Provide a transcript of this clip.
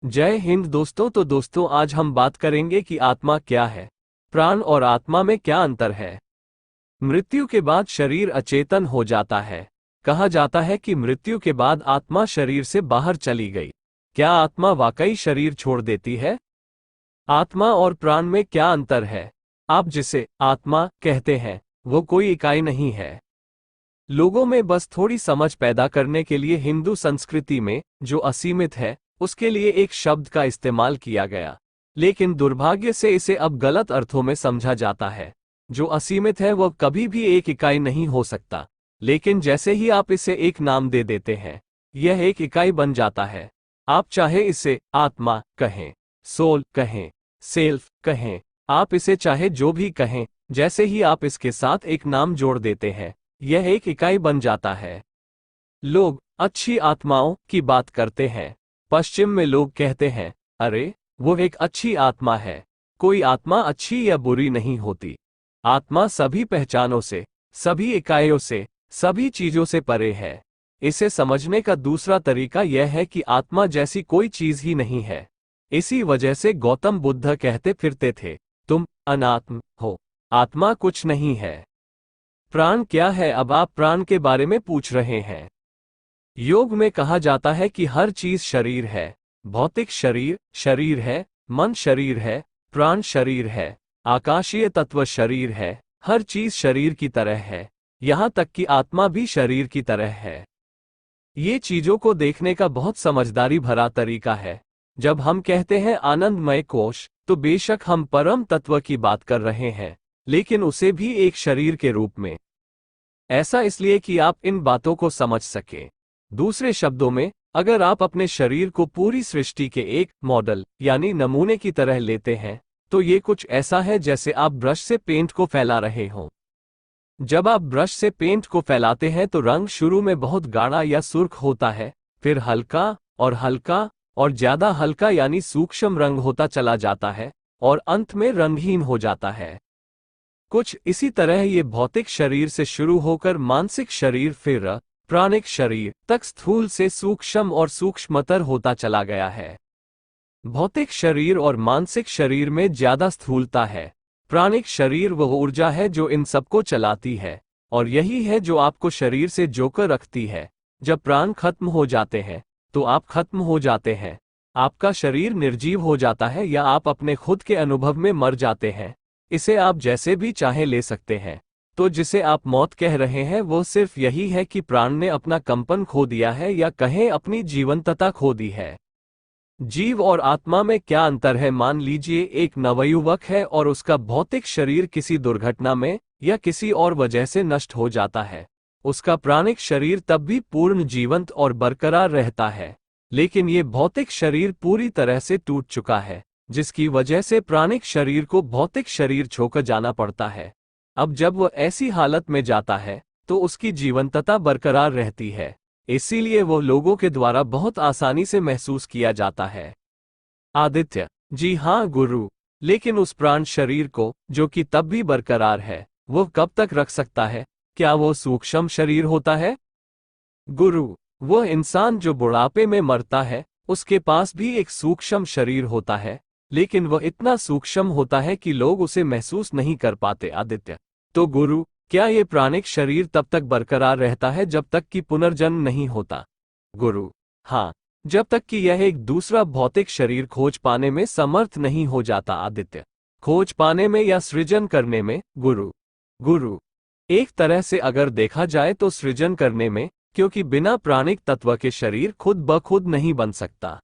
जय हिंद दोस्तों। तो दोस्तों आज हम बात करेंगे कि आत्मा क्या है, प्राण और आत्मा में क्या अंतर है। मृत्यु के बाद शरीर अचेतन हो जाता है। कहा जाता है कि मृत्यु के बाद आत्मा शरीर से बाहर चली गई। क्या आत्मा वाकई शरीर छोड़ देती है? आत्मा और प्राण में क्या अंतर है? आप जिसे आत्मा कहते हैं वो कोई इकाई नहीं है। लोगों में बस थोड़ी समझ पैदा करने के लिए हिंदू संस्कृति में जो असीमित है उसके लिए एक शब्द का इस्तेमाल किया गया, लेकिन दुर्भाग्य से इसे अब गलत अर्थों में समझा जाता है। जो असीमित है वह कभी भी एक इकाई नहीं हो सकता, लेकिन जैसे ही आप इसे एक नाम दे देते हैं यह एक इकाई बन जाता है। आप चाहे इसे आत्मा कहें, सोल कहें, सेल्फ कहें, आप इसे चाहे जो भी कहें, जैसे ही आप इसके साथ एक नाम जोड़ देते हैं यह एक इकाई बन जाता है। लोग अच्छी आत्माओं की बात करते हैं। पश्चिम में लोग कहते हैं, अरे वो एक अच्छी आत्मा है। कोई आत्मा अच्छी या बुरी नहीं होती। आत्मा सभी पहचानों से, सभी इकाइयों से, सभी चीजों से परे है। इसे समझने का दूसरा तरीका यह है कि आत्मा जैसी कोई चीज ही नहीं है। इसी वजह से गौतम बुद्ध कहते फिरते थे, तुम अनात्म हो, आत्मा कुछ नहीं है। प्राण क्या है? अब आप प्राण के बारे में पूछ रहे हैं। योग में कहा जाता है कि हर चीज शरीर है। भौतिक शरीर शरीर है, मन शरीर है, प्राण शरीर है, आकाशीय तत्व शरीर है। हर चीज शरीर की तरह है, यहां तक कि आत्मा भी शरीर की तरह है। ये चीजों को देखने का बहुत समझदारी भरा तरीका है। जब हम कहते हैं आनंदमय कोश, तो बेशक हम परम तत्व की बात कर रहे हैं, लेकिन उसे भी एक शरीर के रूप में। ऐसा इसलिए कि आप इन बातों को समझ सकें। दूसरे शब्दों में, अगर आप अपने शरीर को पूरी सृष्टि के एक मॉडल यानी नमूने की तरह लेते हैं, तो ये कुछ ऐसा है जैसे आप ब्रश से पेंट को फैला रहे हों। जब आप ब्रश से पेंट को फैलाते हैं तो रंग शुरू में बहुत गाढ़ा या सुर्ख होता है, फिर हल्का और ज्यादा हल्का यानी सूक्ष्म रंग होता चला जाता है, और अंत में रंगहीन हो जाता है। कुछ इसी तरह ये भौतिक शरीर से शुरू होकर मानसिक शरीर, फिर प्राणिक शरीर तक स्थूल से सूक्ष्म और सूक्ष्मतर होता चला गया है। भौतिक शरीर और मानसिक शरीर में ज्यादा स्थूलता है। प्राणिक शरीर वह ऊर्जा है जो इन सबको चलाती है, और यही है जो आपको शरीर से जोकर रखती है। जब प्राण खत्म हो जाते हैं तो आप खत्म हो जाते हैं। आपका शरीर निर्जीव हो जाता है या आप अपने खुद के अनुभव में मर जाते हैं। इसे आप जैसे भी चाहे ले सकते हैं। तो जिसे आप मौत कह रहे हैं वो सिर्फ यही है कि प्राण ने अपना कंपन खो दिया है, या कहें अपनी जीवंतता खो दी है। जीव और आत्मा में क्या अंतर है? मान लीजिए एक नवयुवक है और उसका भौतिक शरीर किसी दुर्घटना में या किसी और वजह से नष्ट हो जाता है। उसका प्राणिक शरीर तब भी पूर्ण जीवंत और बरकरार रहता है, लेकिन ये भौतिक शरीर पूरी तरह से टूट चुका है, जिसकी वजह से प्राणिक शरीर को भौतिक शरीर छोड़कर जाना पड़ता है। अब जब वह ऐसी हालत में जाता है तो उसकी जीवंतता बरकरार रहती है, इसीलिए वो लोगों के द्वारा बहुत आसानी से महसूस किया जाता है। आदित्य: जी हाँ गुरु, लेकिन उस प्राण शरीर को, जो कि तब भी बरकरार है, वो कब तक रख सकता है? क्या वो सूक्ष्म शरीर होता है? गुरु: वह इंसान जो बुढ़ापे में मरता है उसके पास भी एक सूक्ष्म शरीर होता है, लेकिन वह इतना सूक्ष्म होता है कि लोग उसे महसूस नहीं कर पाते। आदित्य: तो गुरु, क्या ये प्राणिक शरीर तब तक बरकरार रहता है जब तक कि पुनर्जन्म नहीं होता? गुरु: हाँ, जब तक कि यह एक दूसरा भौतिक शरीर खोज पाने में समर्थ नहीं हो जाता। आदित्य: खोज पाने में या सृजन करने में? गुरु: एक तरह से अगर देखा जाए तो सृजन करने में, क्योंकि बिना प्राणिक तत्व के शरीर खुद ब खुद नहीं बन सकता।